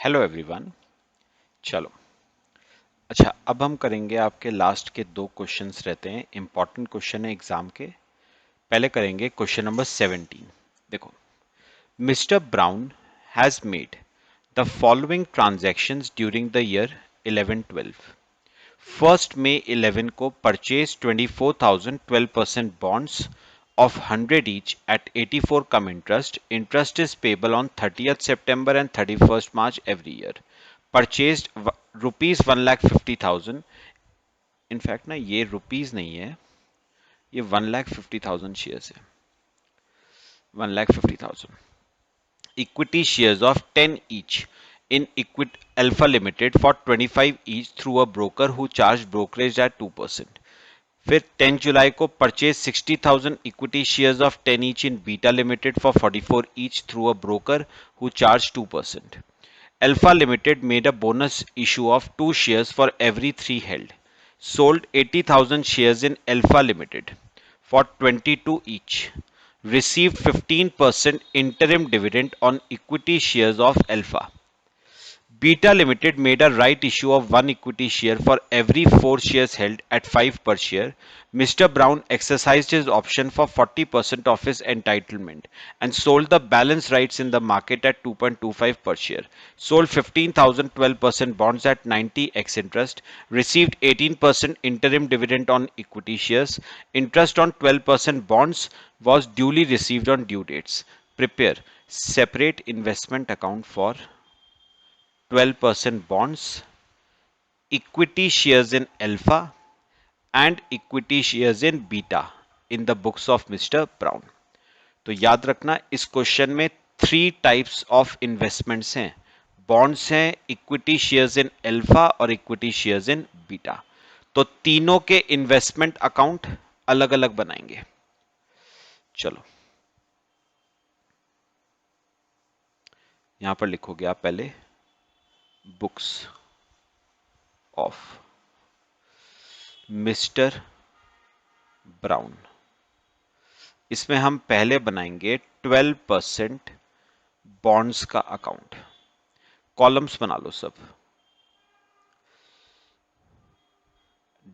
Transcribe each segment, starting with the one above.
Hello everyone. चलो, अच्छा अब हम करेंगे आपके लास्ट के दो क्वेश्चंस रहते हैं, इंपॉर्टेंट क्वेश्चन है एग्जाम के। पहले करेंगे क्वेश्चन नंबर 17। देखो, mister brown has made the following transactions during the year 11-12। First May 11 को purchase 24,000 12% bonds of 100 each at 84 come interest. Interest is payable on 30th September and 31st March every year. Purchased rupees 1,50,000। In fact ना ये rupees नहीं है, ये 1,50,000 shares है। 1,50,000 equity shares of 10 each in Equit Alpha Limited for 25 each through a broker who charged brokerage at 2%. फिर 10 जुलाई को purchase 60,000 equity shares of 10 each in Beta limited for 44 each through a broker who charge 2%. Alpha Limited made a bonus issue of 2 shares for every 3 held. Sold 80,000 shares in Alpha Limited for 22 each. Received 15% interim dividend on equity shares of Alpha. Beta Limited made a right issue of 1 equity share for every 4 shares held at 5 per share. Mr. Brown exercised his option for 40% of his entitlement and sold the balance rights in the market at 2.25 per share. Sold 15,000 12% bonds at 90x interest. Received 18% interim dividend on equity shares. Interest on 12% bonds was duly received on due dates. Prepare separate investment account for 12% bonds, equity shares in alpha and equity shares in beta in the books of Mr. Brown. तो याद रखना इस question में 3 types of investments हैं, bonds हैं, equity shares in alpha और equity shares in beta. तो तीनों के इन्वेस्टमेंट अकाउंट अलग अलग बनाएंगे। चलो, यहां पर लिखोगे आप पहले बुक्स ऑफ मिस्टर ब्राउन। इसमें हम पहले बनाएंगे 12% बॉन्ड्स का अकाउंट। कॉलम्स बना लो सब।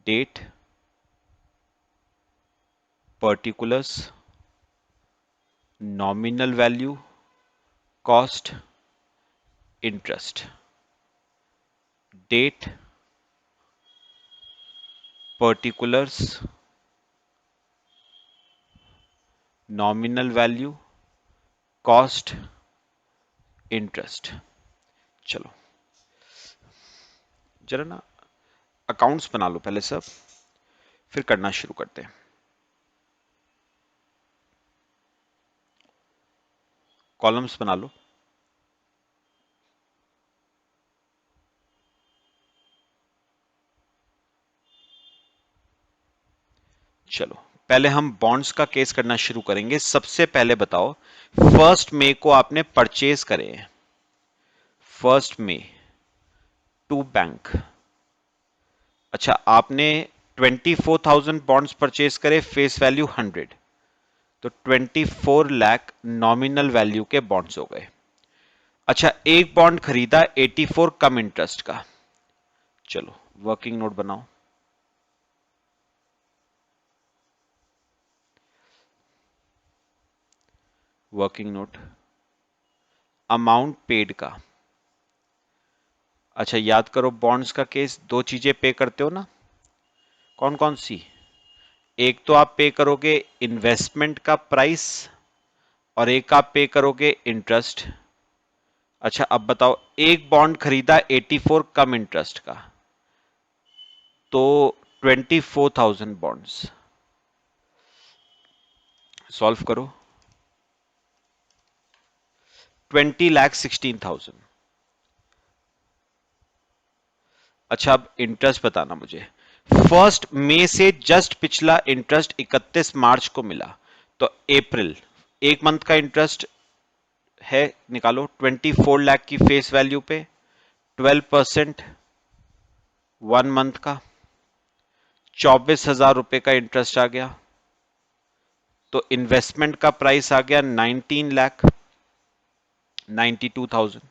Date, particulars, nominal value, cost, interest. Date, particulars, nominal value, cost, interest. चलो जरा ना अकाउंट्स बना लो पहले सब, फिर करना शुरू करते हैं। कॉलम्स बना लो। चलो पहले हम बॉन्ड्स का केस करना शुरू करेंगे। सबसे पहले बताओ, 1 मई को आपने परचेज करे हैं, 1 मई टू बैंक। अच्छा, आपने 24,000 बॉन्ड्स परचेज करे, फेस वैल्यू 100, तो 24 लाख नॉमिनल वैल्यू के बॉन्ड्स हो गए। अच्छा, एक बॉन्ड खरीदा 84 कम इंटरेस्ट का। चलो वर्किंग नोट बनाओ। वर्किंग नोट अमाउंट पेड का। अच्छा याद करो, बॉन्ड्स का केस, दो चीजें पे करते हो ना, कौन कौन सी? एक तो आप पे करोगे इन्वेस्टमेंट का प्राइस और एक आप पे करोगे इंटरेस्ट। अच्छा अब बताओ, एक बॉन्ड खरीदा 84 कम इंटरेस्ट का, तो 24,000 बॉन्ड्स। सॉल्व करो। 20,16,000। अच्छा अब इंटरेस्ट बताना मुझे। 1 मई से जस्ट पिछला इंटरेस्ट 31 मार्च को मिला, तो अप्रैल एक मंथ का इंटरेस्ट है, निकालो। 24 लाख की फेस वैल्यू पे 12% 1 मंथ का, 24,000 रुपए का इंटरेस्ट आ गया, तो इन्वेस्टमेंट का प्राइस आ गया 19 लाख 92,000।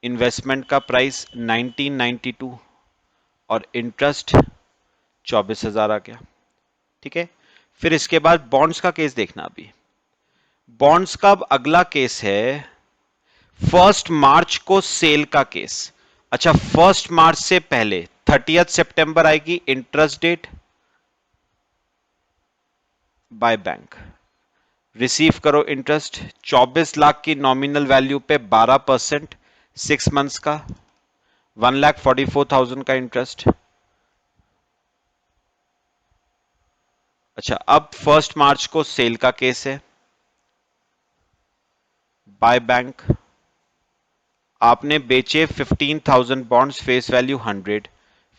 इन्वेस्टमेंट का प्राइस 1992 और इंटरेस्ट 24,000 आ गया। ठीक है, फिर इसके बाद बॉन्ड्स का केस देखना। अभी बॉन्ड्स का अब अगला केस है 1 मार्च को सेल का केस। अच्छा, 1 मार्च से पहले 30 सितंबर आएगी interest date by bank. Receive करो इंटरेस्ट 24 लाख की नॉमिनल वैल्यू पे 12% 6 मंथ्स का 1,44,000 का इंटरेस्ट। अच्छा, अब 1 मार्च को सेल का केस है बाय बैंक। आपने बेचे 15,000 बॉन्ड्स, फेस वैल्यू 100,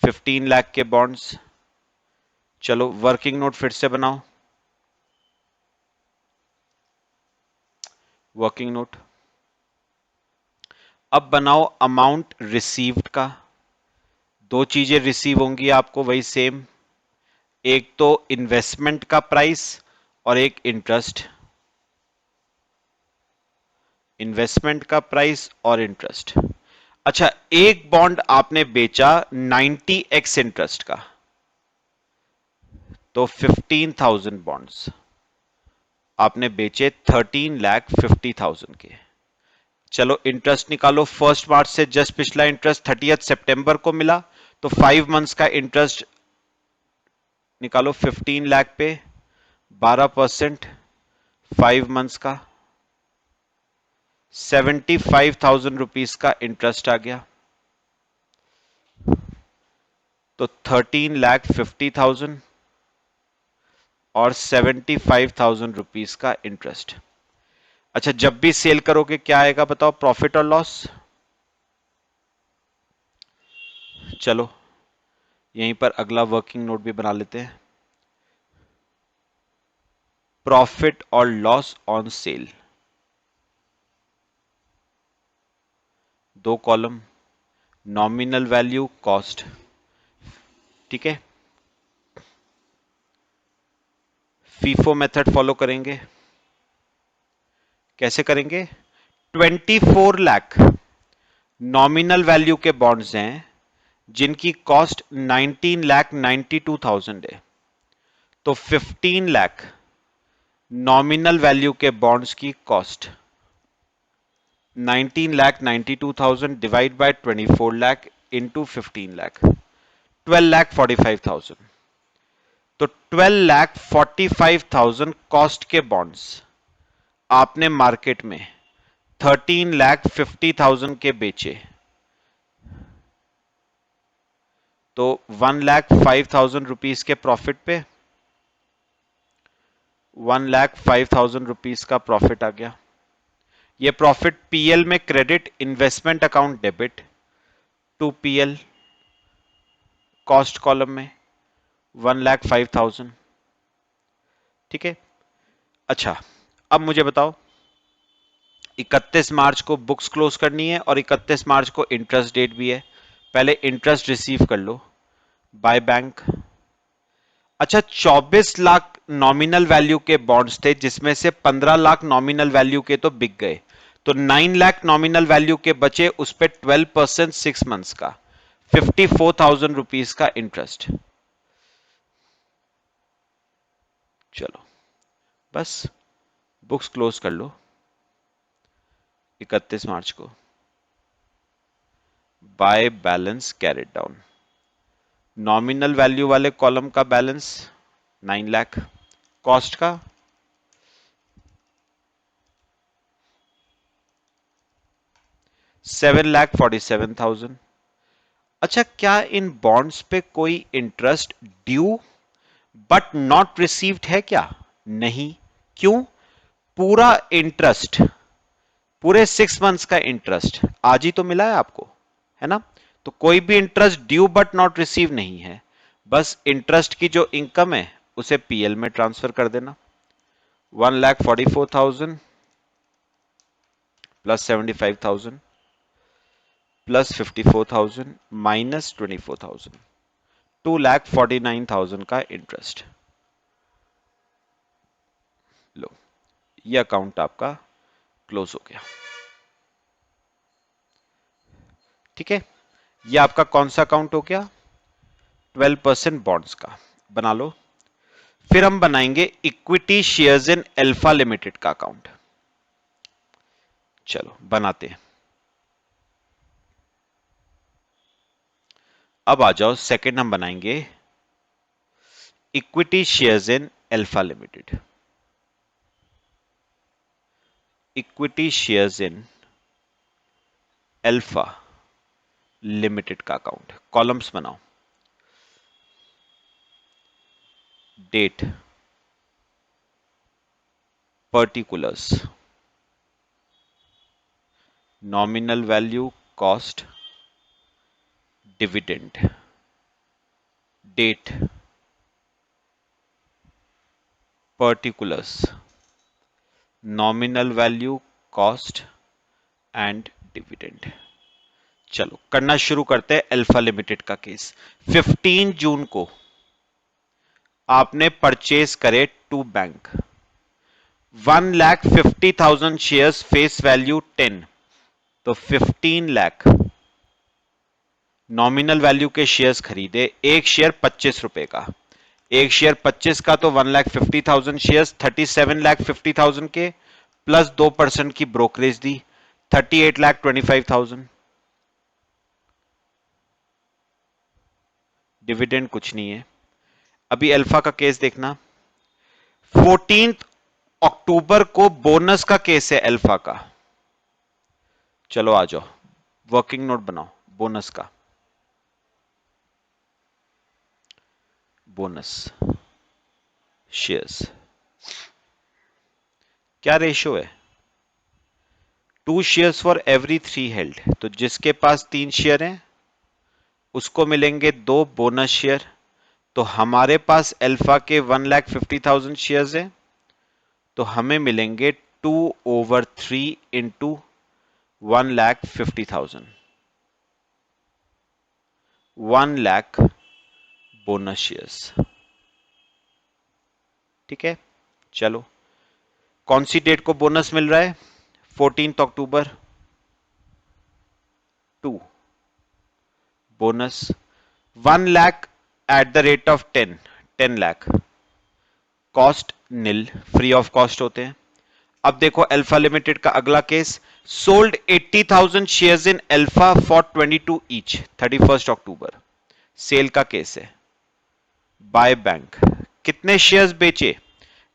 15 लाख के बॉन्ड्स। चलो वर्किंग नोट फिर से बनाओ। वर्किंग नोट अब बनाओ अमाउंट रिसीव्ड का। दो चीजें रिसीव होंगी आपको वही सेम, एक तो इन्वेस्टमेंट का प्राइस और एक इंटरेस्ट। इन्वेस्टमेंट का प्राइस और इंटरेस्ट। अच्छा, एक बॉन्ड आपने बेचा 90x इंटरेस्ट का, तो 15,000 बॉन्ड्स आपने बेचे 13,50,000 के। चलो इंटरेस्ट निकालो। 1 मार्च से जस्ट पिछला इंटरेस्ट 30 सितंबर को मिला, तो 5 मंथ्स का इंटरेस्ट निकालो 15 लाख पे 12%, 5 मंथ्स का 75,000 रुपीज का इंटरेस्ट आ गया। तो 13,50,000 और 75,000 रुपीज का इंटरेस्ट। अच्छा, जब भी सेल करोगे क्या आएगा बताओ, प्रॉफिट और लॉस। चलो यहीं पर अगला वर्किंग नोट भी बना लेते हैं। प्रॉफिट और लॉस ऑन सेल, दो कॉलम, नॉमिनल वैल्यू, कॉस्ट। ठीक है, फीफो मेथड फॉलो करेंगे। कैसे करेंगे? 24 लाख नॉमिनल वैल्यू के बॉन्ड्स हैं जिनकी कॉस्ट 19,92,000 है, तो 15 लाख नॉमिनल वैल्यू के बॉन्ड्स की cost 19,92,000 divide by 24 lakh into 15 lakh, 12,45,000। तो 12,45,000 कॉस्ट के बॉन्ड्स आपने मार्केट में 13,50,000 के बेचे, तो 1,05,000 रुपीज के प्रॉफिट पे 1,05,000 रुपीज का प्रॉफिट आ गया। ये प्रॉफिट पीएल में credit, investment account debit to PL, cost column में 1,05,000। ठीक है, अच्छा अब मुझे बताओ 31 मार्च को बुक्स क्लोज करनी है और 31 मार्च को इंटरेस्ट डेट भी है। पहले इंटरेस्ट रिसीव कर लो बाय बैंक। अच्छा, 24 लाख नॉमिनल वैल्यू के बॉन्ड्स थे जिसमें से 15 लाख नॉमिनल वैल्यू के तो बिक गए, तो 9 लाख नॉमिनल वैल्यू के बचे, उस पे 12% 6 मंथ्स का 54,000 रुपीज का इंटरेस्ट। चलो बस बुक्स क्लोज कर लो 31 मार्च को। By balance carried down, nominal value वाले कॉलम का बैलेंस 9 लाख, कॉस्ट का 7,47,000। अच्छा, क्या इन बॉन्ड्स पे कोई interest due but not received है क्या? नहीं। क्यों? पूरा इंटरेस्ट, पूरे 6 मंथ्स का इंटरेस्ट आज ही तो मिला है आपको, है ना? तो कोई भी interest due but not receive नहीं है, बस इंटरेस्ट की जो इनकम है उसे पीएल में ट्रांसफर कर देना। 1,44,000 प्लस 75,000 प्लस 54,000 माइनस 24,000, 2,49,000 का इंटरेस्ट। लो, ये अकाउंट आपका क्लोज हो गया। ठीक है, ये आपका कौन सा अकाउंट हो गया? 12% बॉन्ड्स का बना लो। फिर हम बनाएंगे equity shares in Alpha Limited का अकाउंट। चलो बनाते हैं। अब आ जाओ, सेकंड हम बनाएंगे equity shares in Alpha Limited. Equity shares in Alpha Limited का अकाउंट। कॉलम्स बनाओ। Date, particulars, nominal value, cost, dividend. Date, particulars, nominal value, cost and dividend. चलो करना शुरू करते हैं अल्फा लिमिटेड का केस। 15 जून को आपने परचेज करे to bank 1,50,000 shares, face value 10, तो 15 लाख नॉमिनल वैल्यू के शेयर्स खरीदे। एक शेयर 25 रुपए का, एक शेयर 25 का, तो 1,50,000 शेयर्स 37,50,000 के, प्लस 2% की ब्रोकरेज दी 38,25,000। डिविडेंड कुछ नहीं है। अभी अल्फा का केस देखना। 14 अक्टूबर को बोनस का केस है अल्फा का। चलो आ जाओ, वर्किंग नोट बनाओ बोनस का। बोनस शेयर्स क्या रेशियो है? 2 शेयर्स फॉर एवरी 3 हेल्ड। तो जिसके पास 3 शेयर हैं उसको मिलेंगे 2 बोनस शेयर। तो हमारे पास अल्फा के 1,50,000 शेयर्स हैं, तो हमें मिलेंगे 2/3 इंटू 1,50,000, 1 लाख बोनस शेयर्स। ठीक है, चलो कौन सी डेट को बोनस मिल रहा है? 14 अक्टूबर। 2 bonus 1 lakh at the rate of 10, 10 lakh. Cost nil, free of cost होते हैं। अब देखो अल्फा लिमिटेड का अगला case. Sold 80,000 shares in Alpha for 22 each, 31 अक्टूबर। सेल का केस है। बाय बैंक कितने शेयर्स बेचे?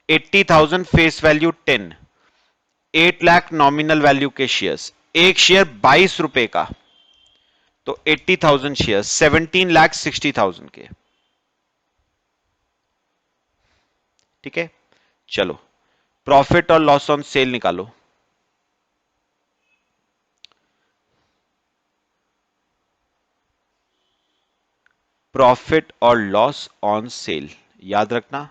80,000, face value 10, 8 lakh nominal value के शेयर्स। एक शेयर 22 रुपए का, तो 80,000 शेयर्स 17,60,000 के। ठीक है, चलो प्रॉफिट और लॉस ऑन सेल निकालो। प्रॉफिट और लॉस ऑन सेल याद रखना।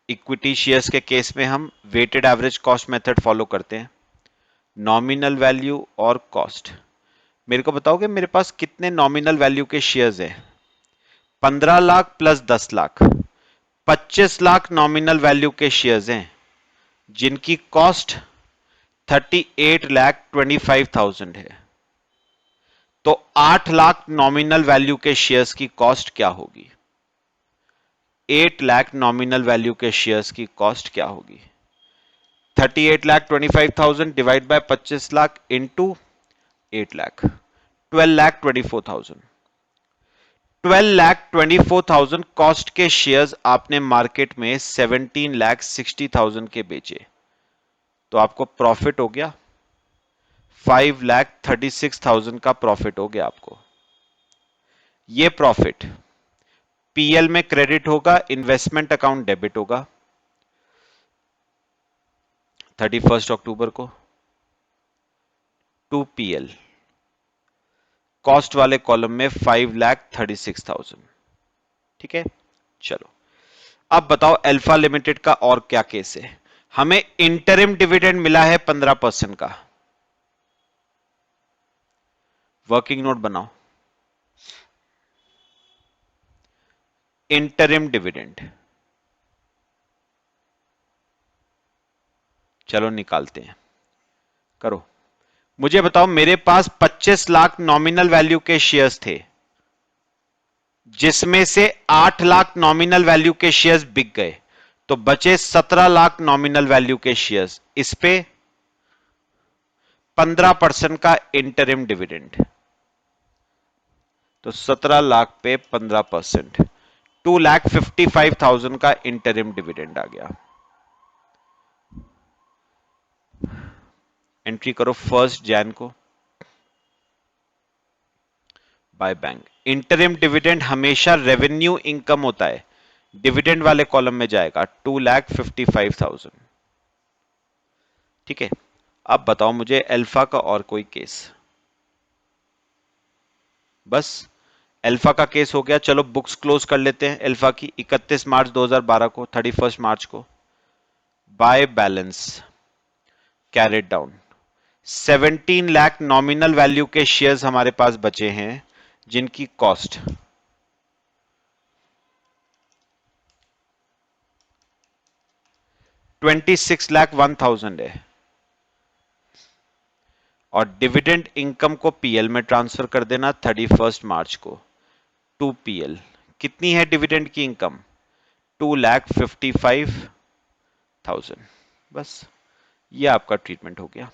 इक्विटी शेयर्स के केस में हम weighted average cost method follow करते हैं। नॉमिनल वैल्यू और कॉस्ट। मेरे को बताओगे मेरे पास कितने नॉमिनल वैल्यू के शेयर्स हैं? 15 lakh plus 10 lakh, 25 lakh nominal value के शेयर्स हैं, जिनकी कॉस्ट 38,25,000 है। तो 8 लाख नॉमिनल वैल्यू के शेयर्स की कॉस्ट क्या होगी? 8 लाख नॉमिनल वैल्यू के शेयर्स की कॉस्ट क्या होगी? 38,25,000 divide by 25 lakh into 8 lakh, 12,24,000। 12,24,000 cost के शेयर्स आपने मार्केट में 17,60,000 के बेचे, तो आपको प्रॉफिट हो गया 5,36,000 का प्रॉफिट हो गया आपको। ये प्रॉफिट पीएल में क्रेडिट होगा, इन्वेस्टमेंट अकाउंट डेबिट होगा 31 अक्टूबर को। टू पीएल कॉस्ट वाले कॉलम में 5,36,000। ठीक है, चलो अब बताओ अल्फा लिमिटेड का और क्या केस है। हमें इंटरिम डिविडेंड मिला है 15% का। वर्किंग नोट बनाओ। इंटरिम डिविडेंड चलो निकालते हैं, करो। मुझे बताओ, मेरे पास 25 लाख नॉमिनल वैल्यू के शेयर्स थे, जिसमें से 8 लाख नॉमिनल वैल्यू के शेयर्स बिक गए, तो बचे 17 लाख नॉमिनल वैल्यू के शेयर्स। इस पे 15% का इंटरिम डिविडेंड, तो 17 लाख पे 15%, 2,55,000 का इंटरिम डिविडेंड आ गया। एंट्री करो 1 जनवरी को बाय बैंक। इंटरिम डिविडेंड हमेशा रेवेन्यू इनकम होता है, डिविडेंड वाले कॉलम में जाएगा, 2,55,000। ठीक है, अब बताओ मुझे अल्फा का और कोई केस। बस अल्फा का केस हो गया। चलो बुक्स क्लोज कर लेते हैं अल्फा की। 31 मार्च 2012 को, 31 मार्च को bye balance carried down 17 lakh nominal value के शेयर्स हमारे पास बचे हैं, जिनकी कॉस्ट 26,01,000 है, और डिविडेंड इनकम को पीएल में ट्रांसफर कर देना 31 मार्च को टू पीएल। कितनी है डिविडेंड की इनकम? 2,55,000। बस ये आपका ट्रीटमेंट हो गया।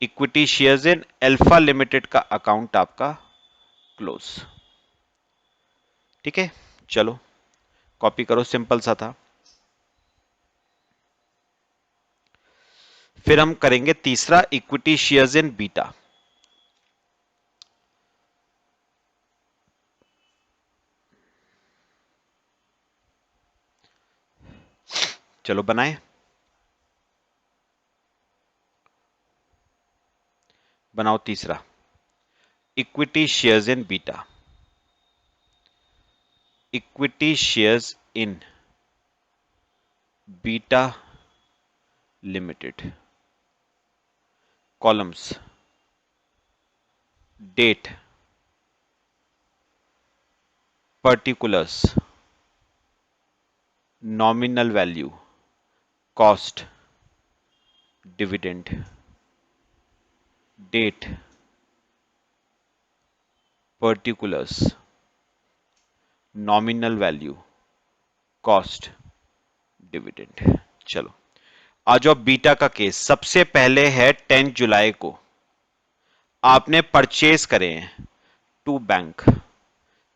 Equity shares in Alpha Limited का अकाउंट आपका क्लोज। ठीक है, चलो कॉपी करो, सिंपल सा था। फिर हम करेंगे तीसरा, इक्विटी शेयर्स इन बीटा। चलो बनाए, बनाओ तीसरा, equity shares in Beta. Equity shares in Beta Limited. Columns date, particulars, nominal value, cost, dividend. Date, particulars, nominal value, cost, dividend. चलो आ जाओ बीटा का केस। सबसे पहले है 10 जुलाई को आपने परचेज करे हैं टू बैंक।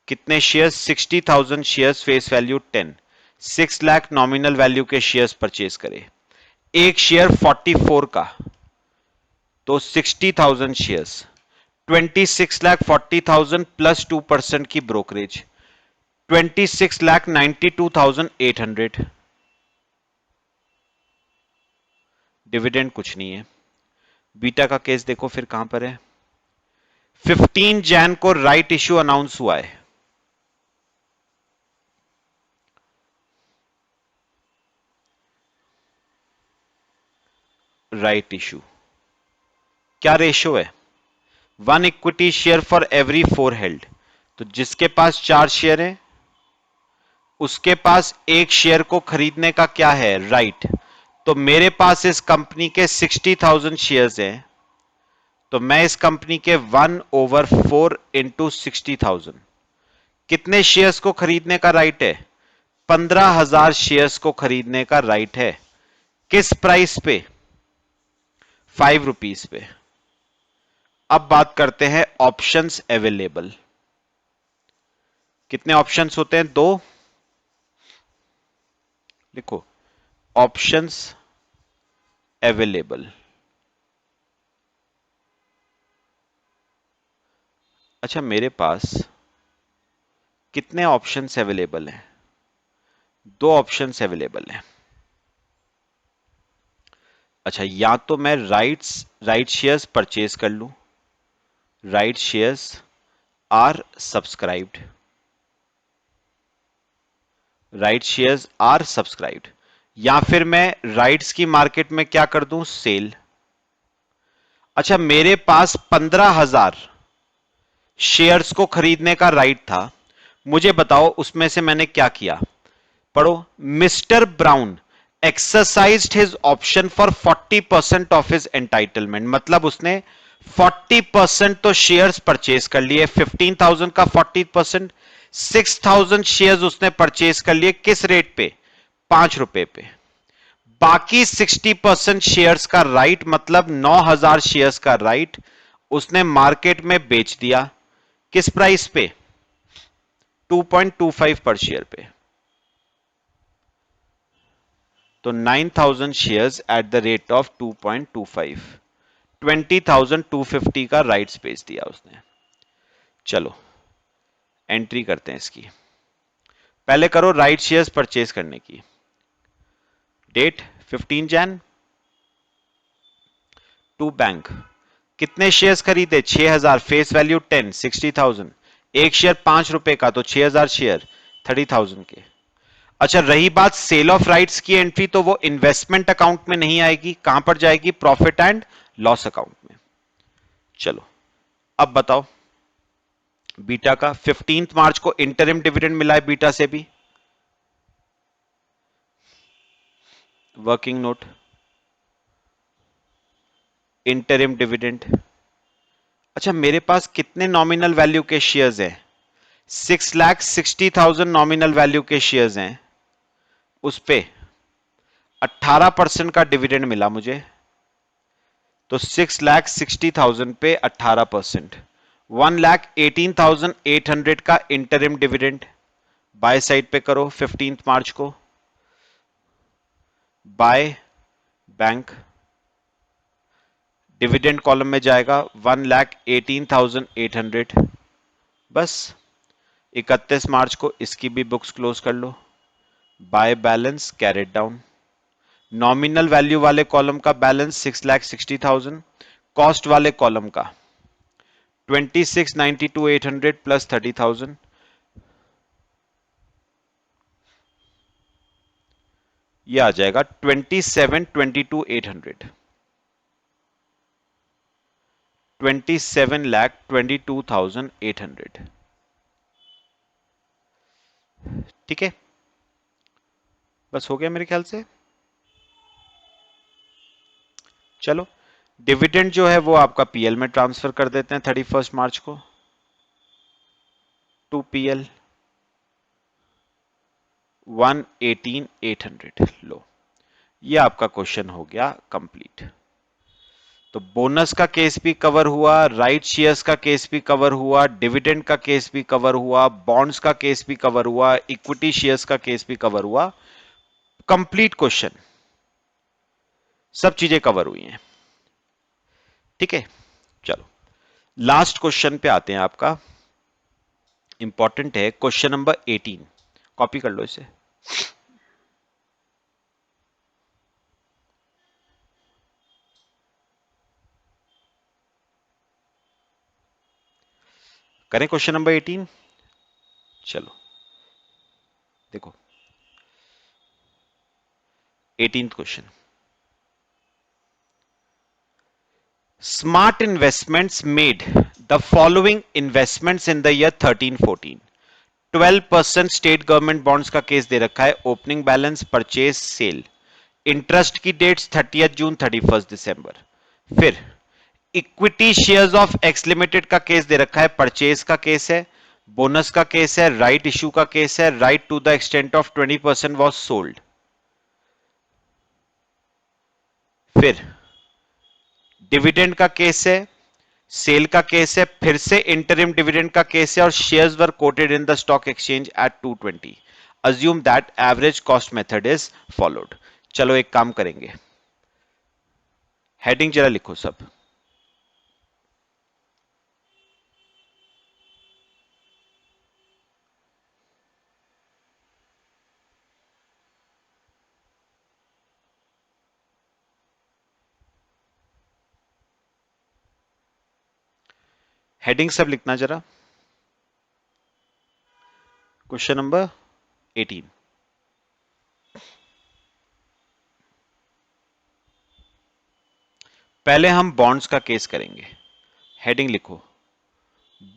कितने shares? 60,000 shares, face value 10, 6 lakh nominal value के शेयर्स परचेज करे। एक शेयर 44 का, तो 60,000 शेयर्स, 26,40,000 प्लस 2% की ब्रोकरेज, 26,92,800। डिविडेंड कुछ नहीं है। बीटा का केस देखो फिर कहां पर है। 15 जैन को राइट इश्यू अनाउंस हुआ है। राइट इश्यू क्या रेशियो है? 1 equity share for every 4 held. तो जिसके पास 4 शेयर है, उसके पास एक शेयर को खरीदने का क्या है? राइट। तो मेरे पास इस कंपनी के 60,000 शेयर्स हैं, तो मैं इस कंपनी के 1/4 इंटू 60,000, कितने शेयर्स को खरीदने का राइट है? 15,000 शेयर्स को खरीदने का राइट है। किस प्राइस पे? 5 रुपीस पे। अब बात करते हैं ऑप्शंस अवेलेबल। कितने ऑप्शंस होते हैं? 2। लिखो, ऑप्शंस अवेलेबल। अच्छा, मेरे पास कितने ऑप्शंस अवेलेबल हैं? 2 ऑप्शंस अवेलेबल हैं। अच्छा, या तो मैं राइट शेयर्स परचेज कर लूं, right shares are subscribed, right shares are subscribed, या फिर मैं राइट्स की मार्केट में क्या कर दूं? सेल। अच्छा, मेरे पास 15,000 शेयर्स को खरीदने का राइट था। मुझे बताओ उसमें से मैंने क्या किया? पढ़ो, mister brown exercised his option for 40% of his entitlement, मतलब उसने 40% तो शेयर्स परचेज कर लिए, 15,000 का 40%, 6,000 शेयर्स उसने परचेज कर लिए, किस रेट पे? 5 रुपए पे। बाकी 60% शेयर्स का राइट, मतलब 9,000 शेयर्स का राइट उसने मार्केट में बेच दिया, किस प्राइस पे? 2.25 पर शेयर पे। तो 9,000 shares at the rate of 2.25, 20,250 का राइट्स बेच दिया उसने। चलो एंट्री करते हैं इसकी। पहले करो राइट शेयर्स परचेज करने की डेट 15 जैन टू बैंक। कितने शेयर्स खरीदे? 6,000, फेस वैल्यू 10, 60,000। एक शेयर 5 रुपए का, तो 6,000 शेयर 30,000 के। अच्छा, रही बात सेल ऑफ राइट्स की एंट्री, तो वो इन्वेस्टमेंट अकाउंट में नहीं आएगी, कहां पर जाएगी? प्रॉफिट एंड लॉस अकाउंट में। चलो अब बताओ, बीटा का 15 मार्च को इंटरिम डिविडेंड मिला है बीटा से भी, वर्किंग नोट, इंटरिम डिविडेंड। अच्छा, मेरे पास कितने नॉमिनल वैल्यू के शेयर्स हैं? 6,60,000 नॉमिनल वैल्यू के शेयर्स हैं, उस पे 18% का डिविडेंड मिला मुझे, तो 6,60,000 पे 18%, 1,18,800 का इंटरिम डिविडेंड। बाय साइड पे करो 15 मार्च को, बाय बैंक, डिविडेंड कॉलम में जाएगा 1,18,800। बस 31 मार्च को इसकी भी बुक्स क्लोज कर लो, by balance carried down. Nominal value वाले कॉलम का बैलेंस 6,60,000, कॉस्ट वाले कॉलम का 26,92,800 प्लस 30,000, ये आ जाएगा 27,22,800, 27,22,800। ठीक है, बस हो गया मेरे ख्याल से। चलो डिविडेंड जो है वो आपका पीएल में ट्रांसफर कर देते हैं 31 मार्च को, टू पीएल 118,800। लो, ये आपका क्वेश्चन हो गया कंप्लीट। तो बोनस का केस भी कवर हुआ, राइट शेयर्स का केस भी कवर हुआ, डिविडेंड का केस भी कवर हुआ, बॉन्ड्स का केस भी कवर हुआ, इक्विटी शेयर्स का केस भी कवर हुआ। कंप्लीट क्वेश्चन, सब चीजें कवर हुई हैं। ठीक है, चलो लास्ट क्वेश्चन पे आते हैं। आपका इंपॉर्टेंट है क्वेश्चन नंबर 18, कॉपी कर लो इसे। करें क्वेश्चन नंबर 18। चलो देखो 18th question, Smart Investments made the following investments in the year 13-14। 12% state government bonds का केस दे रखा है, opening balance, purchase, sale, interest की डेट्स 30 जून 31 दिसंबर। फिर equity shares of X Limited का केस दे रखा है, परचेज का केस है, बोनस का केस है, राइट इशू का केस है, right to the extent of 20% was sold. फिर डिविडेंड का केस है, सेल का केस है, फिर से इंटरिम डिविडेंड का केस है, और shares were quoted in the stock exchange at 220। Assume that average cost method is followed. चलो एक काम करेंगे, हेडिंग जरा लिखो सब। हेडिंग सब लिखना जरा। क्वेश्चन नंबर 18, पहले हम बॉन्ड्स का केस करेंगे। हेडिंग लिखो,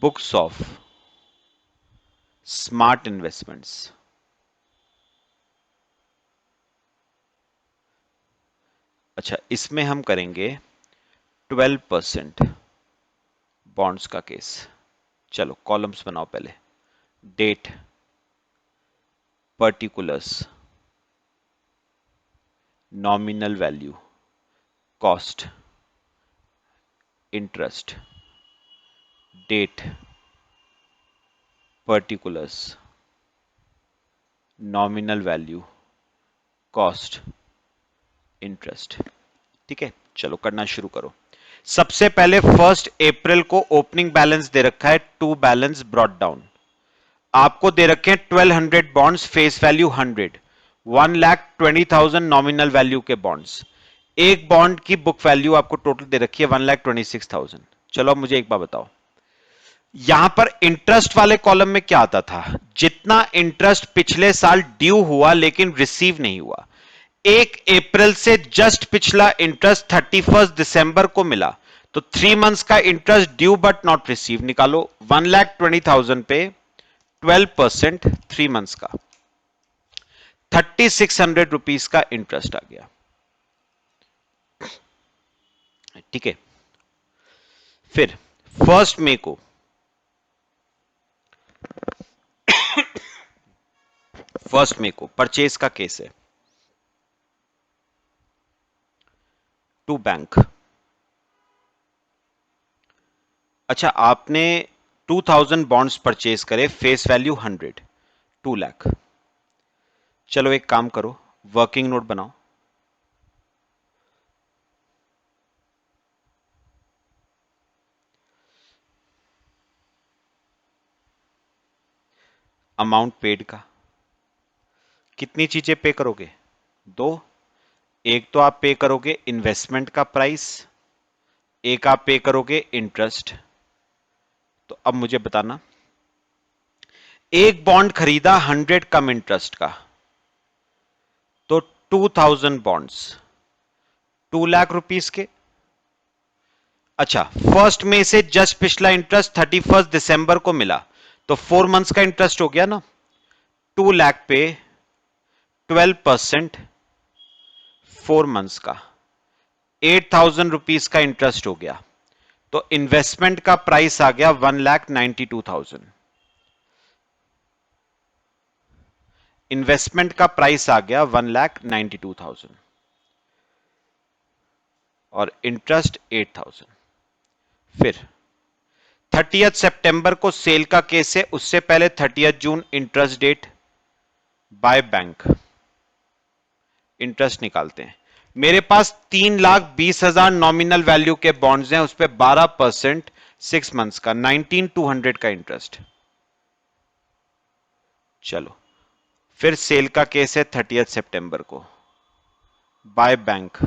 बुक्स ऑफ स्मार्ट इन्वेस्टमेंट्स। अच्छा, इसमें हम करेंगे 12% बॉन्ड्स का केस। चलो कॉलम्स बनाओ पहले। Date, particulars, nominal value, cost, interest, date, particulars, nominal value, cost, interest. ठीक है, चलो करना शुरू करो। सबसे पहले 1 अप्रैल को ओपनिंग बैलेंस दे रखा है, टू बैलेंस ब्रॉट डाउन। आपको दे रखे हैं 1200 bonds, face value 100, 1,20,000 nominal value के बॉन्ड्स। एक बॉन्ड की बुक वैल्यू आपको टोटल दे रखी है 1,26,000। चलो अब मुझे एक बात बताओ, यहां पर इंटरेस्ट वाले कॉलम में क्या आता था? जितना इंटरेस्ट पिछले साल ड्यू हुआ लेकिन रिसीव नहीं हुआ। 1 अप्रैल से जस्ट पिछला इंटरेस्ट 31 दिसंबर को मिला, तो 3 मंथ्स का interest due but not receive निकालो। 1,20,000 पे 12%, 3 मंथ्स का 3,600 रुपीज का इंटरेस्ट आ गया। ठीक है, फिर 1 मई को 1 मई को परचेज का केस है, टू बैंक। अच्छा, आपने 2,000 बॉन्ड्स परचेज करे, फेस वैल्यू 100, 2 लाख। चलो एक काम करो, वर्किंग नोट बनाओ। अमाउंट पेड का कितनी चीजें पे करोगे? दो। एक तो आप पे करोगे इन्वेस्टमेंट का प्राइस, एक आप पे करोगे इंटरेस्ट। तो अब मुझे बताना, एक बॉन्ड खरीदा 100 कम इंटरेस्ट का, तो 2,000 बॉन्ड्स 2 लाख रुपीस के। अच्छा, 1 मई से जस्ट पिछला इंटरेस्ट 31 दिसंबर को मिला, तो 4 मंथ्स का इंटरेस्ट हो गया ना। 2 लाख पे 12%, 4 मंथ्स का 8,000 रुपीज का इंटरेस्ट हो गया, तो इन्वेस्टमेंट का प्राइस आ गया 1,92,000। इन्वेस्टमेंट का प्राइस आ गया 1,92,000 और इंटरेस्ट 8,000। फिर 30 सितंबर को सेल का केस है, उससे पहले 30 June interest date by bank. Interest निकालते हैं। मेरे पास 3,20,000 नॉमिनल वैल्यू के बॉन्ड्स हैं, उस पर 12%, 6 मंथ्स का 19,200 का इंटरेस्ट। चलो फिर सेल का केस है 30 सितंबर को, बाय बैंक।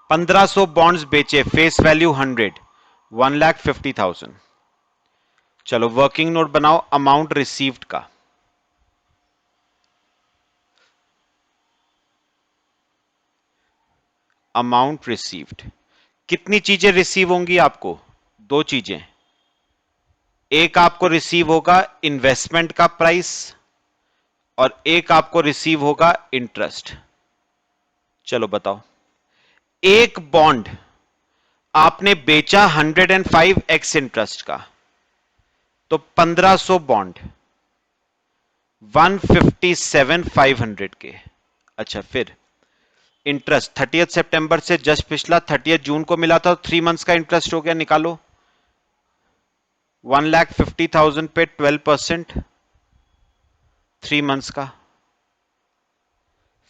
1,500 बॉन्ड्स बेचे, फेस वैल्यू 100, 1,50,000। चलो वर्किंग नोट बनाओ अमाउंट रिसीव्ड का। अमाउंट रिसीव्ड, कितनी चीजें रिसीव होंगी आपको? दो चीजें। एक आपको रिसीव होगा इन्वेस्टमेंट का प्राइस और एक आपको रिसीव होगा इंटरेस्ट। चलो बताओ, एक बॉन्ड आपने बेचा 105x इंटरेस्ट का, तो 1,500 बॉन्ड 157,500 के। अच्छा, फिर इंटरेस्ट 30 सितंबर से जस्ट पिछला 30 जून को मिला था, 3 मंथ्स का इंटरेस्ट हो गया, निकालो। 1,50,000 पे 12%, 3 मंथ्स का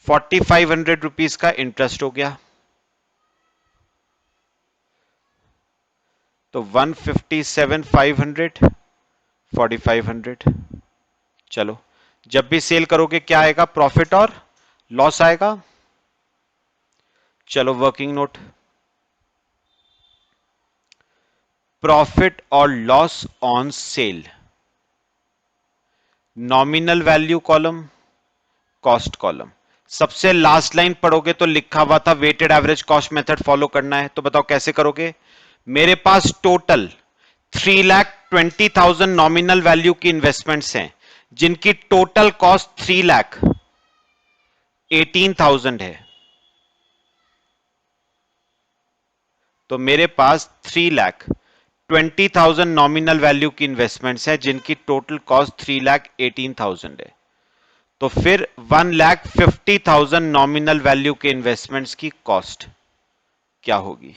4,500 रुपीज का इंटरेस्ट हो गया, तो 157,500, 4,500। चलो जब भी सेल करोगे क्या आएगा? प्रॉफिट और लॉस आएगा। चलो वर्किंग नोट, प्रॉफिट और loss on sale, nominal value column, cost column. सबसे लास्ट लाइन पढ़ोगे तो लिखा हुआ था weighted average cost method follow करना है, तो बताओ कैसे करोगे? मेरे पास टोटल 3,20,000 नॉमिनल वैल्यू की इन्वेस्टमेंट्स हैं, जिनकी टोटल कॉस्ट 3,18,000 है। तो मेरे पास 3,20,000 नॉमिनल वैल्यू की इन्वेस्टमेंट्स हैं जिनकी टोटल कॉस्ट 3,18,000 है। तो फिर 1,50,000 नॉमिनल वैल्यू के इन्वेस्टमेंट्स की कॉस्ट क्या होगी?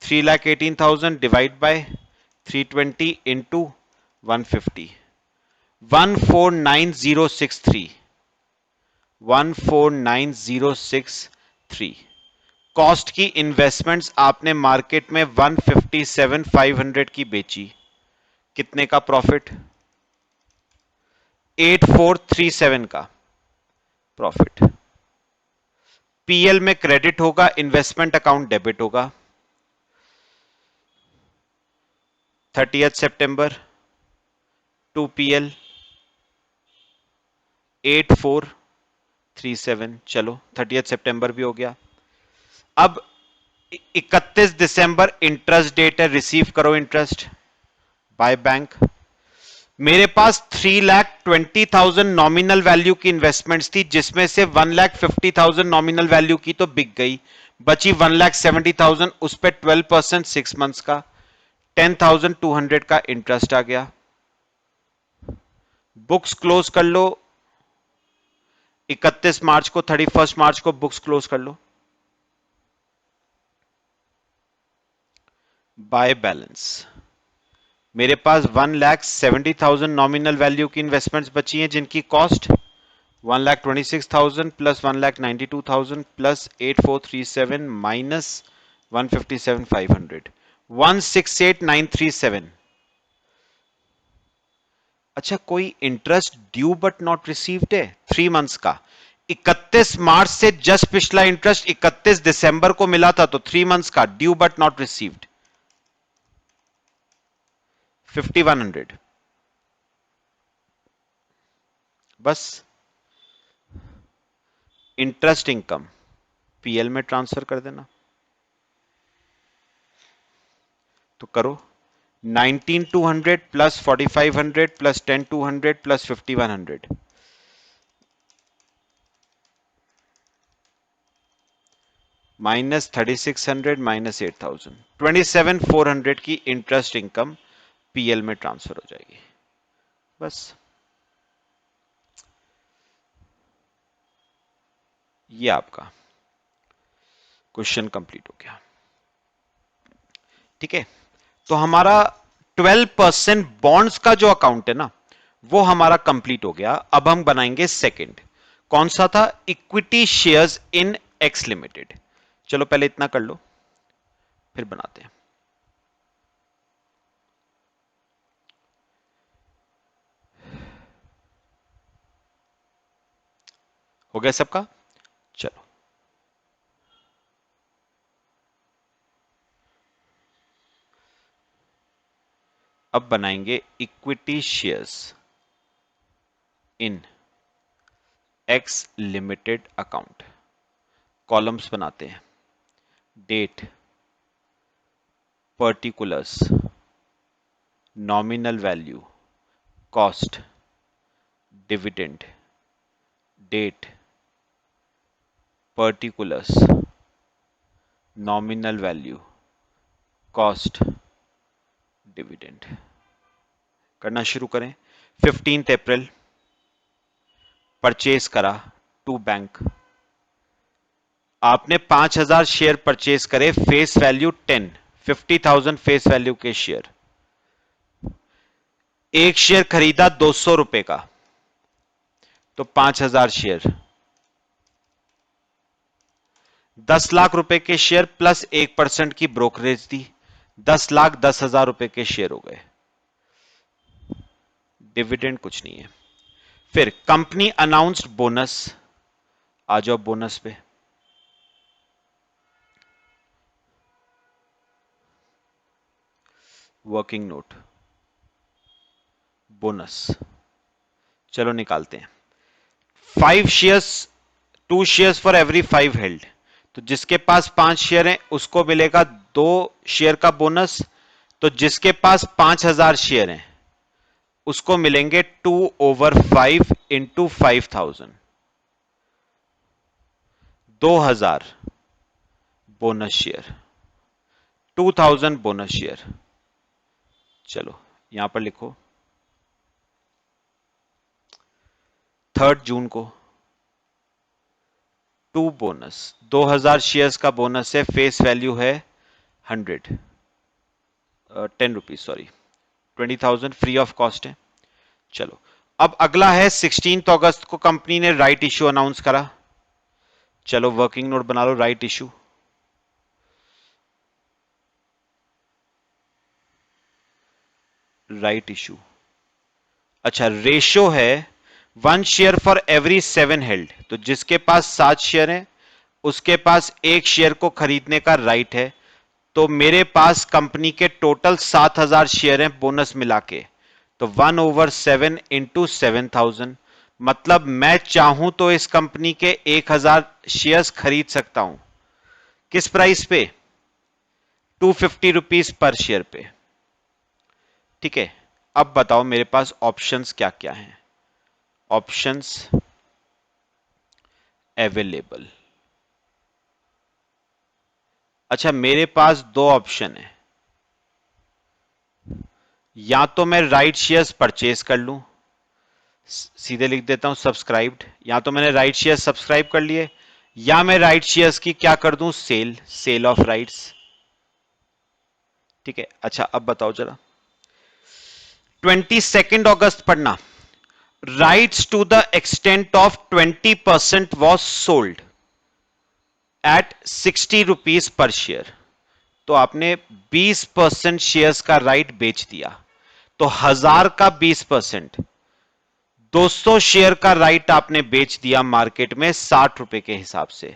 3,18,000 डिवाइड बाय 320 इंटू 150, 149063, 149063 कॉस्ट की इन्वेस्टमेंट्स आपने मार्केट में 157,500 की बेची। कितने का प्रॉफिट? 8437 का प्रॉफिट। पीएल में क्रेडिट होगा, इन्वेस्टमेंट अकाउंट डेबिट होगा। 30 सितंबर टू पीएल 8437। चलो 30 सितंबर भी हो गया। अब 31 दिसंबर इंटरेस्ट डेट है, रिसीव करो इंटरेस्ट बाय बैंक। मेरे पास 3,20,000 नॉमिनल वैल्यू की इन्वेस्टमेंट्स थी जिसमें से 1,50,000 नॉमिनल वैल्यू की तो बिक गई, बची 1,70,000, उस पर 12% 6 मंथ्स का 10,200 का इंटरेस्ट आ गया। बुक्स क्लोज कर लो 31 मार्च को, 31 मार्च को बुक्स क्लोज कर लो। बाय बैलेंस मेरे पास 1,70,000 नॉमिनल वैल्यू की इन्वेस्टमेंट्स बची हैं जिनकी कॉस्ट 1,26,000 प्लस 1,92,000 प्लस 8437 माइनस 157,500, 168,937। अच्छा, कोई interest due but not received है 3 मंथ्स का? 31 मार्च से जस्ट पिछला इंटरेस्ट 31 दिसंबर को मिला था, तो 3 मंथ्स का ड्यू बट नॉट रिसीव्ड 5,100। बस इंटरेस्ट इनकम पीएल में ट्रांसफर कर देना। तो करो 19,200 plus 4,500 plus 10,200 plus 5,100, minus 3,600 minus 8,000, 27,400 की इंटरेस्ट इनकम पीएल में ट्रांसफर हो जाएगी। बस ये आपका क्वेश्चन कंप्लीट हो गया। ठीक है, तो हमारा 12% बॉन्ड्स का जो अकाउंट है ना, वो हमारा कंप्लीट हो गया। अब हम बनाएंगे सेकंड। कौन सा था? Equity shares in X limited. चलो पहले इतना कर लो, फिर बनाते हैं। हो गया सबका? चलो अब बनाएंगे equity shares in X Limited account. Columns बनाते हैं। Date, particulars, nominal value, cost, dividend, date, particulars, nominal value, cost, dividend. करना शुरू करें। 15 अप्रैल परचेज करा टू बैंक। आपने 5,000 शेयर परचेज करे, फेस वैल्यू 10, 50,000 फेस वैल्यू के शेयर। एक शेयर खरीदा 200 रुपए का, तो 5,000 शेयर 10 लाख रुपए के शेयर प्लस 1% की ब्रोकरेज दी, 10,10,000 रुपए के शेयर हो गए। डिविडेंड कुछ नहीं है। फिर कंपनी अनाउंस्ड बोनस। आ जाओ बोनस पे। Working note, bonus. चलो निकालते हैं। 5 shares, 2 shares for every 5 held. तो जिसके पास 5 शेयर हैं उसको मिलेगा 2 शेयर का बोनस। तो जिसके पास 5,000 शेयर हैं उसको मिलेंगे 2/5 into 5,000, 2,000 bonus share. 2000 bonus share. चलो यहां पर लिखो 3 जून को 2 बोनस, 2000 शेयर्स का बोनस है, फेस वैल्यू है 100, 10 rupees sorry, 20,000 free of cost है। चलो अब अगला है 16 अगस्त को कंपनी ने राइट इश्यू अनाउंस करा। चलो वर्किंग नोट बना लो, राइट इश्यू। राइट इश्यू, अच्छा रेशो है 1 शेयर फॉर एवरी 7 हेल्ड, तो जिसके पास 7 शेयर हैं उसके पास 1 शेयर को खरीदने का राइट है। तो मेरे पास कंपनी के टोटल 7,000 शेयर हैं बोनस मिला के, तो 1/7 इंटू 7,000, मतलब मैं चाहूं तो इस कंपनी के 1,000 शेयर्स खरीद सकता हूं। किस प्राइस पे? 250 रुपीज पर शेयर पे। ठीक है, अब बताओ मेरे पास ऑप्शंस क्या क्या हैं। ऑप्शंस अवेलेबल, अच्छा मेरे पास दो ऑप्शन है, या तो मैं राइट शेयर्स परचेज कर लूं, सीधे लिख देता हूं सब्सक्राइब्ड, या तो मैंने राइट शेयर्स सब्सक्राइब कर लिए, या मैं राइट शेयर्स की क्या कर दूं, सेल, सेल ऑफ राइट्स। ठीक है, अच्छा अब बताओ जरा 22 अगस्त पढ़ना। Rights to the extent of 20% was sold at 60 rupees per share, तो आपने 20% शेयर्स का राइट बेच दिया, तो 1000 का 20%, 200 शेयर का राइट आपने बेच दिया मार्केट में 60 रुपए के हिसाब से,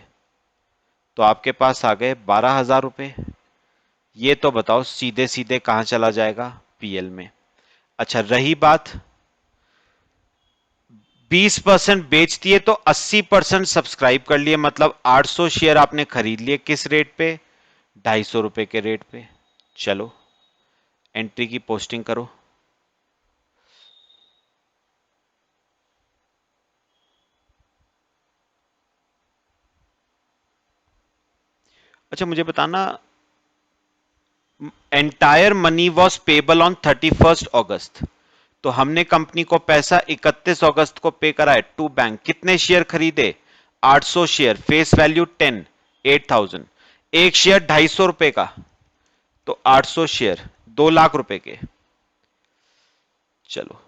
तो आपके पास आ गए 12,000 रुपए। ये तो बताओ सीधे सीधे कहां चला जाएगा, पीएल में। अच्छा रही बात 20% बेच दिए तो 80% सब्सक्राइब कर लिए, मतलब 800 शेयर आपने खरीद लिए, किस रेट पे, 250 रुपए के रेट पे। चलो एंट्री की पोस्टिंग करो। अच्छा मुझे बताना, entire money was payable on 31 अगस्त, तो हमने कंपनी को पैसा 31 अगस्त को पे करा है टू बैंक। कितने शेयर खरीदे, 800 शेयर, फेस वैल्यू 10, 8,000, एक शेयर 250 रुपए का, तो 800 शेयर 2 लाख रुपए के। चलो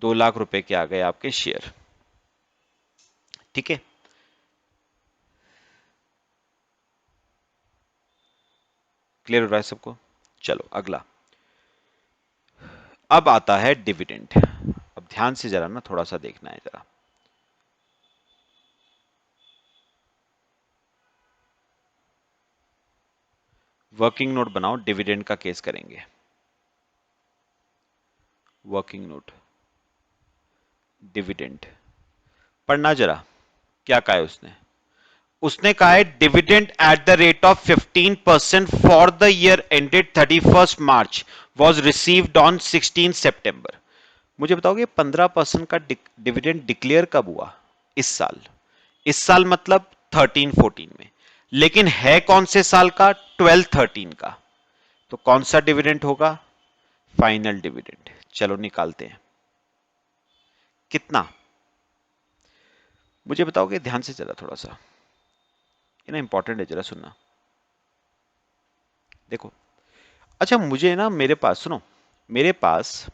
2 लाख रुपए के आ गए आपके शेयर। ठीक है, क्लियर हो रहा है सबको। चलो अगला, अब आता है डिविडेंड। अब ध्यान से जरा ना थोड़ा सा देखना है जरा, वर्किंग नोट बनाओ, डिविडेंड का केस करेंगे। वर्किंग नोट, डिविडेंड पढ़ना जरा, क्या कहा है उसने। उसने कहा है dividend eight the rate of 15% for the year ended 31 March was received on 16 सितंबर। मुझे बताओगे 15% का डिविडेंड डिक्लेयर कब हुआ, इस साल। इस साल मतलब 13-14 में, लेकिन है कौन से साल का, 12-13 का, तो कौन सा डिविडेंड होगा, फाइनल डिविडेंड। चलो निकालते हैं कितना, मुझे बताओगे ध्यान से जरा थोड़ा सा, ये ना इंपॉर्टेंट है, जरा सुनना। देखो अच्छा मुझे ना, मेरे पास सुनो, मेरे पास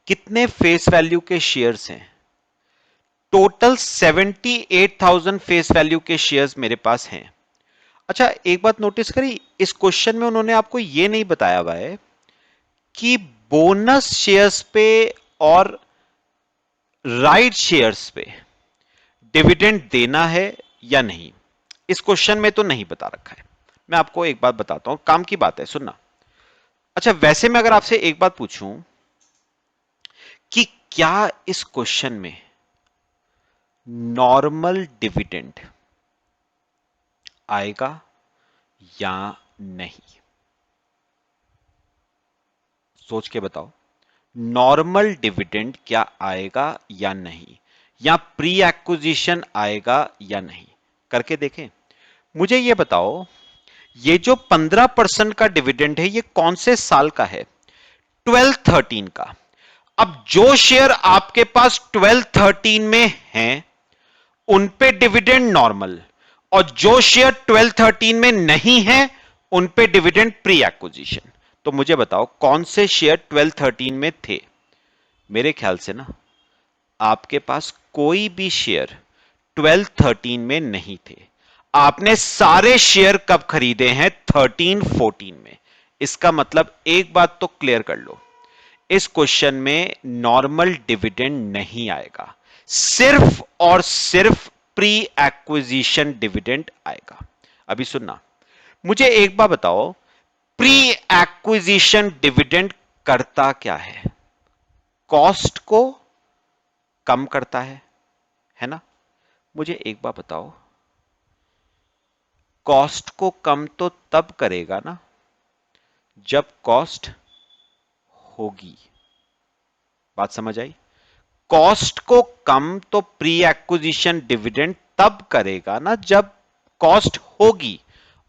कितने फेस वैल्यू के शेयर्स हैं, टोटल 78,000 फेस वैल्यू के शेयर्स मेरे पास हैं। अच्छा एक बात नोटिस करी, इस क्वेश्चन में उन्होंने आपको यह नहीं बताया हुआ है कि बोनस शेयर्स पे और राइट शेयर्स पे डिविडेंड देना है या नहीं, इस क्वेश्चन में तो नहीं बता रखा है। मैं आपको एक बात बताता हूं, काम की बात है, सुनना। अच्छा वैसे मैं अगर आपसे एक बात पूछूं कि क्या इस क्वेश्चन में नॉर्मल डिविडेंड आएगा या नहीं, सोच के बताओ, नॉर्मल डिविडेंड क्या आएगा या नहीं, या प्री एक्विजिशन आएगा या नहीं, करके देखें। मुझे यह बताओ ये जो 15% का डिविडेंड है ये कौन से साल का है? 12-13 का। अब जो शेयर आपके पास 12-13 में हैं उन पे डिविडेंड नॉर्मल, और जो शेयर 12-13 में नहीं है उन पे डिविडेंड प्री एक्विजिशन। तो मुझे बताओ कौन से शेयर 12-13 में थे? मेरे ख्याल से ना आपके पास कोई भी शेयर 12-13 में नहीं थे। आपने सारे शेयर कब खरीदे हैं? 13-14 में। इसका मतलब एक बात तो क्लियर कर लो, इस क्वेश्चन में नॉर्मल डिविडेंड नहीं आएगा, सिर्फ और सिर्फ प्री एक्विजिशन डिविडेंड आएगा। अभी सुनना, मुझे एक बार बताओ, प्री एक्विजिशन डिविडेंड करता क्या है? कॉस्ट को कम करता है ना? मुझे एक बार बताओ, कॉस्ट को कम तो तब करेगा ना जब कॉस्ट होगी। बात समझ आई? कॉस्ट को कम तो प्री एक्विजिशन डिविडेंड तब करेगा ना जब कॉस्ट होगी।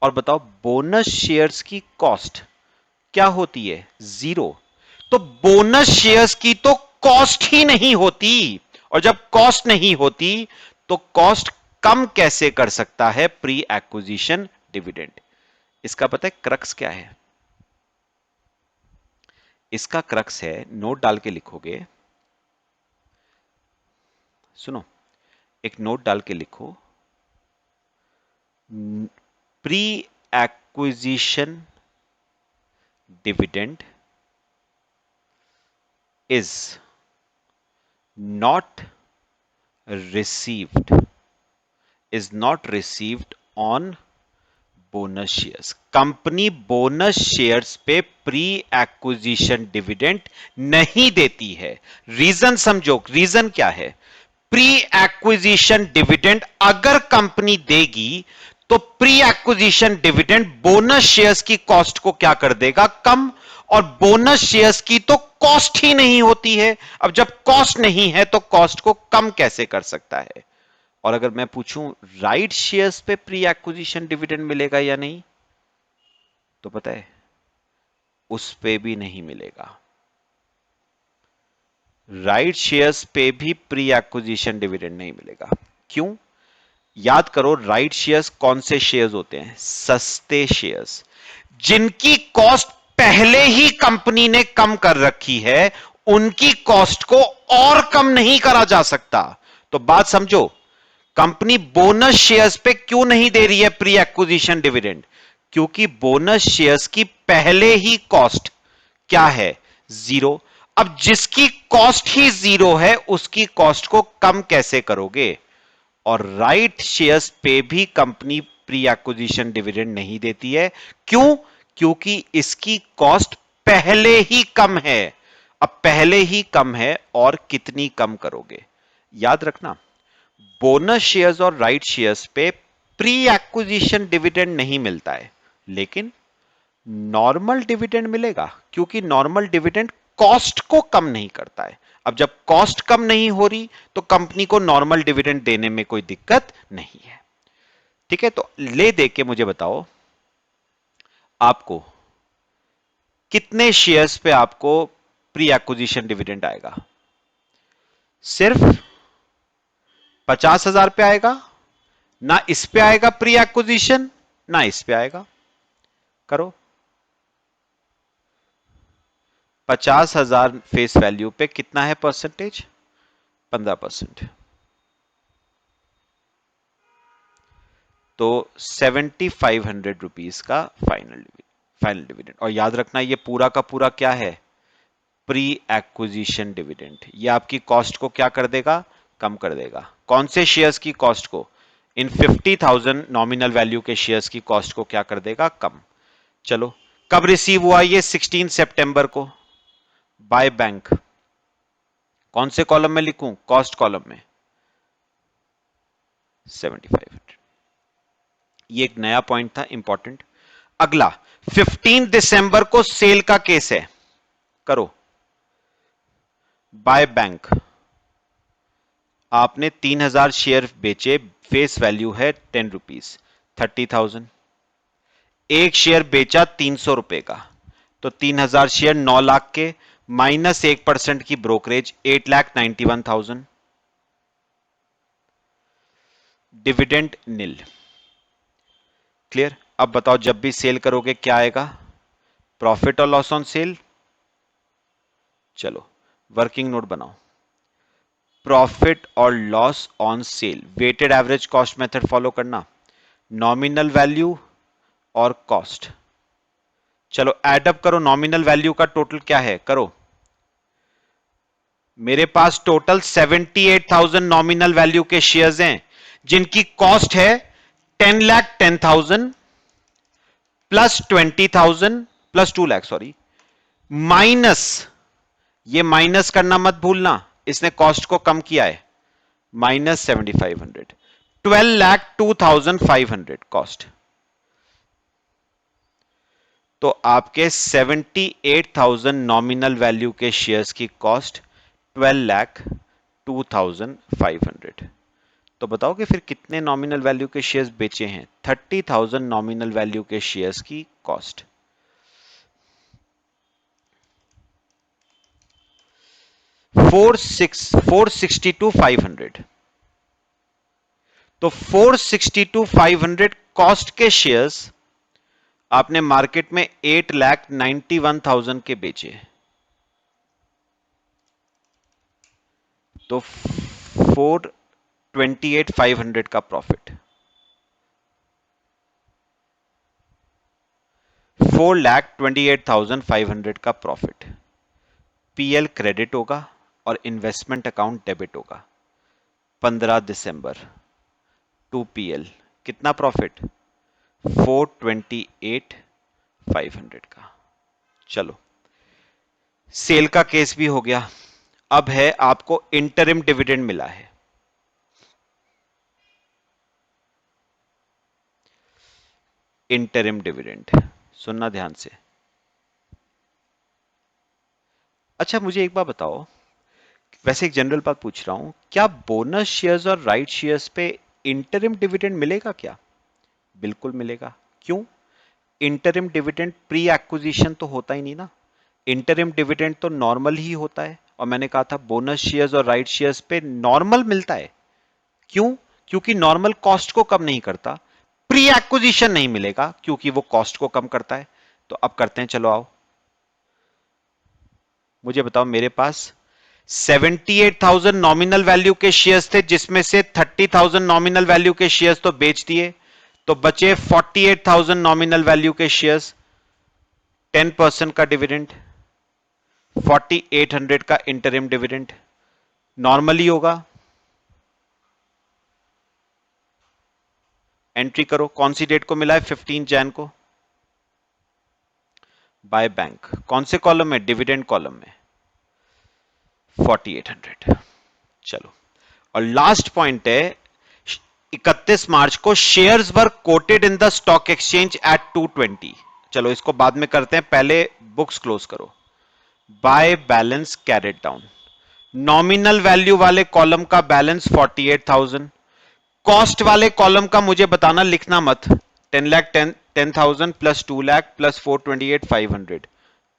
और बताओ बोनस शेयर्स की कॉस्ट क्या होती है? 0। तो बोनस शेयर्स की तो कॉस्ट ही नहीं होती, और जब कॉस्ट नहीं होती तो कॉस्ट कम कैसे कर सकता है प्री एक्विजिशन डिविडेंड? इसका पता है क्रक्स क्या है? इसका क्रक्स है, नोट डाल के लिखोगे, सुनो, एक नोट डाल के लिखो, pre acquisition dividend is not received on bonus shares. Company bonus shares पे प्री एक्विजिशन डिविडेंड नहीं देती है। रीजन समझो, रीजन क्या है? प्री एक्विजिशन डिविडेंड अगर कंपनी देगी तो pre acquisition dividend bonus shares की कॉस्ट को क्या कर देगा? कम। और बोनस शेयर्स की तो कॉस्ट ही नहीं होती है। अब जब कॉस्ट नहीं है तो कॉस्ट को कम कैसे कर सकता है? और अगर मैं पूछूं राइट शेयर्स पे प्री एक्विजिशन डिविडेंड मिलेगा या नहीं, तो पता है उस पे भी नहीं मिलेगा। राइट शेयर्स पे भी प्री एक्विजिशन डिविडेंड नहीं मिलेगा। क्यों? याद करो, राइट शेयर्स कौन से शेयर्स होते हैं? सस्ते शेयर्स, जिनकी कॉस्ट पहले ही कंपनी ने कम कर रखी है, उनकी कॉस्ट को और कम नहीं करा जा सकता। तो बात समझो, कंपनी बोनस शेयर्स पे क्यों नहीं दे रही है प्री एक्विजिशन डिविडेंड? क्योंकि बोनस शेयर्स की पहले ही कॉस्ट क्या है? 0। अब जिसकी कॉस्ट ही 0 है उसकी कॉस्ट को कम कैसे करोगे? और राइट शेयर्स पे भी कंपनी प्री एक्विजिशन डिविडेंड नहीं देती है। क्यों? क्योंकि इसकी कॉस्ट पहले ही कम है। अब पहले ही कम है और कितनी कम करोगे? याद रखना, बोनस शेयर्स और राइट शेयर्स पे प्री एक्विजिशन डिविडेंड नहीं मिलता है, लेकिन नॉर्मल डिविडेंड मिलेगा, क्योंकि नॉर्मल डिविडेंड कॉस्ट को कम नहीं करता है। अब जब कॉस्ट कम नहीं हो रही तो कंपनी को नॉर्मल डिविडेंड देने में कोई दिक्कत नहीं है। ठीक है, तो ले दे के मुझे बताओ, आपको कितने शेयर्स पे आपको प्री एक्विजिशन डिविडेंड आएगा? सिर्फ 50,000 पे आएगा? ना इस पे आएगा प्री एक्विजिशन, ना इस पे आएगा। करो, 50,000 फेस वैल्यू पे कितना है परसेंटेज? 15%। तो 7,500 रुपीज का फाइनल डिविडेंड। और याद रखना ये पूरा का पूरा क्या है? Pre acquisition dividend. ये आपकी कॉस्ट को क्या कर देगा? कम कर देगा। कौन से शेयर्स की कॉस्ट को? इन 50,000 नॉमिनल वैल्यू के शेयर्स की कॉस्ट को क्या कर देगा? कम। चलो, कब रिसीव हुआ ये? 16 सितंबर को बाय बैंक। कौन से कॉलम में लिखूं? कॉस्ट कॉलम में। 7,500। ये एक नया पॉइंट था, इंपॉर्टेंट। अगला, 15 दिसंबर को सेल का केस है, करो। बाय बैंक, आपने 3,000 शेयर बेचे, फेस वैल्यू है 10 रुपीज, 30,000। एक शेयर बेचा 300 रुपए का, तो 3000 शेयर 9 लाख के, माइनस 1% की ब्रोकरेज 8,91,000, डिविडेंड नील। क्लियर? अब बताओ जब भी सेल करोगे क्या आएगा? प्रॉफिट और लॉस ऑन सेल। चलो वर्किंग नोट बनाओ। प्रॉफिट और loss on sale, weighted average cost method follow करना, नॉमिनल वैल्यू और कॉस्ट। चलो एड अप करो, नॉमिनल वैल्यू का टोटल क्या है करो। मेरे पास टोटल 78,000 नॉमिनल वैल्यू के शेयर्स हैं, जिनकी कॉस्ट है 10,10,000 plus 20,000 plus 2 lakh, sorry, minus, ये माइनस करना मत भूलना, इसने कॉस्ट को कम किया है, माइनस 7,500, 12,02,500 कॉस्ट। तो आपके 78,000 नॉमिनल वैल्यू के शेयर्स की कॉस्ट 12,02,500। तो बताओ कि फिर कितने नॉमिनल वैल्यू के शेयर्स बेचे हैं? 30,000 नॉमिनल वैल्यू के शेयर्स की कॉस्ट। 462,500। तो 462,500 कॉस्ट के शेयर्स आपने मार्केट में 8,91,000 के बेचे, तो 428,500 का प्रॉफिट, 4,28,500 का प्रॉफिट। पीएल क्रेडिट होगा और इन्वेस्टमेंट अकाउंट डेबिट होगा। 15 दिसंबर टू पीएल कितना प्रॉफिट? 428,500 का। चलो सेल का केस भी हो गया, अब है आपको इंटरिम डिविडेंड मिला है। इंटरिम डिविडेंड सुनना ध्यान से। अच्छा मुझे एक बात बताओ, वैसे एक जनरल बात पूछ रहा हूं, क्या बोनस शेयर्स और राइट शेयर्स पे इंटरिम डिविडेंड मिलेगा क्या? बिल्कुल मिलेगा। क्यों? इंटरिम डिविडेंड प्री एक्विजिशन तो होता ही नहीं ना, इंटरिम डिविडेंड तो नॉर्मल ही होता है। और मैंने कहा था बोनस शेयर्स और राइट शेयर्स पे नॉर्मल मिलता है। क्यों? क्योंकि नॉर्मल कॉस्ट को कम नहीं करता। प्री एक्विजिशन नहीं मिलेगा क्योंकि वो कॉस्ट को कम करता है। तो अब करते हैं, चलो आओ मुझे बताओ। मेरे पास 78,000 नॉमिनल वैल्यू के शेयर्स थे, जिसमें से 30,000 नॉमिनल वैल्यू के शेयर्स तो बेच दिए, तो बचे 48,000 नॉमिनल वैल्यू के शेयर्स। 10% का डिविडेंड, 4800 का इंटरिम डिविडेंड नॉर्मली होगा। एंट्री करो, कौन सी डेट को मिला है? 15 जैन को। बाय बैंक कौन से कॉलम में? डिविडेंड कॉलम में, 4800। चलो और लास्ट पॉइंट है 31 मार्च को shares were quoted in the stock exchange at 220। चलो इसको बाद में करते हैं, पहले बुक्स क्लोज करो। By balance carried down, nominal value वाले कॉलम का बैलेंस 48,000, कॉस्ट वाले कॉलम का मुझे बताना, लिखना मत। 10,10,000 plus 2 lakh plus 428,500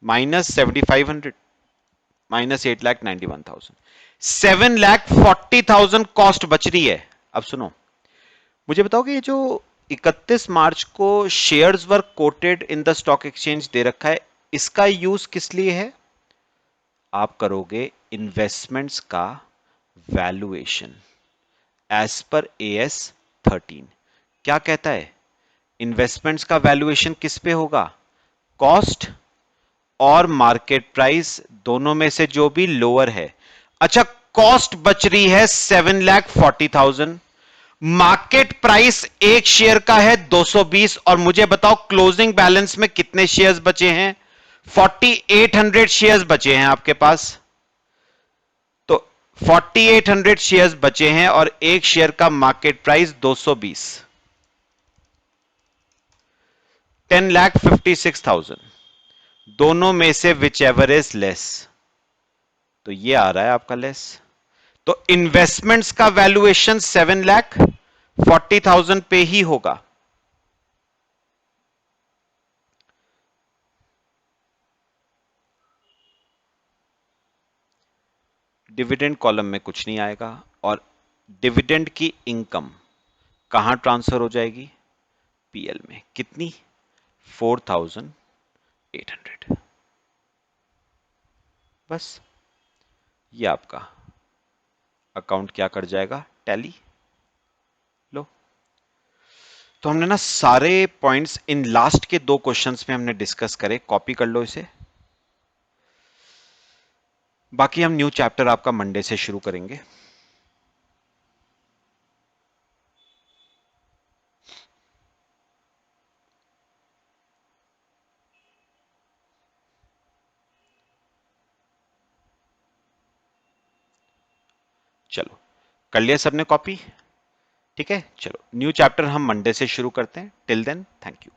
minus 7,500 minus 8,91,000, 7,40,000 cost बच रही है। अब सुनो, मुझे बताओ कि ये जो 31 मार्च को shares were quoted in the stock exchange दे रखा है, इसका यूज किस लिए है? आप करोगे इन्वेस्टमेंट्स का वैल्यूएशन एज पर एएस 13। क्या कहता है? इन्वेस्टमेंट्स का वैल्यूएशन किस पे होगा? कॉस्ट और मार्केट प्राइस दोनों में से जो भी लोअर है। अच्छा, कॉस्ट बच रही है 7,40,000, मार्केट प्राइस एक शेयर का है 220, और मुझे बताओ क्लोजिंग बैलेंस में कितने शेयर्स बचे हैं? 4800 शेयर्स बचे हैं आपके पास। तो 4800 शेयर्स बचे हैं और एक शेयर का मार्केट प्राइस 220, 10,56,000, दोनों में से विच एवर इज लेस, तो ये आ रहा है आपका लेस। तो इन्वेस्टमेंट्स का वैल्यूएशन 7,40,000 पे ही होगा। डिविडेंड कॉलम में कुछ नहीं आएगा, और डिविडेंड की इनकम कहां ट्रांसफर हो जाएगी? पीएल में। कितनी? 4800। बस ये आपका अकाउंट क्या कर जाएगा? टैली। लो, तो हमने ना सारे पॉइंट्स इन लास्ट के 2 क्वेश्चंस में हमने डिस्कस करे, कॉपी कर लो इसे। बाकी हम न्यू चैप्टर आपका मंडे से शुरू करेंगे। चलो, कर लिया सबने कॉपी? ठीक है, चलो न्यू चैप्टर हम मंडे से शुरू करते हैं। Till then, thank you.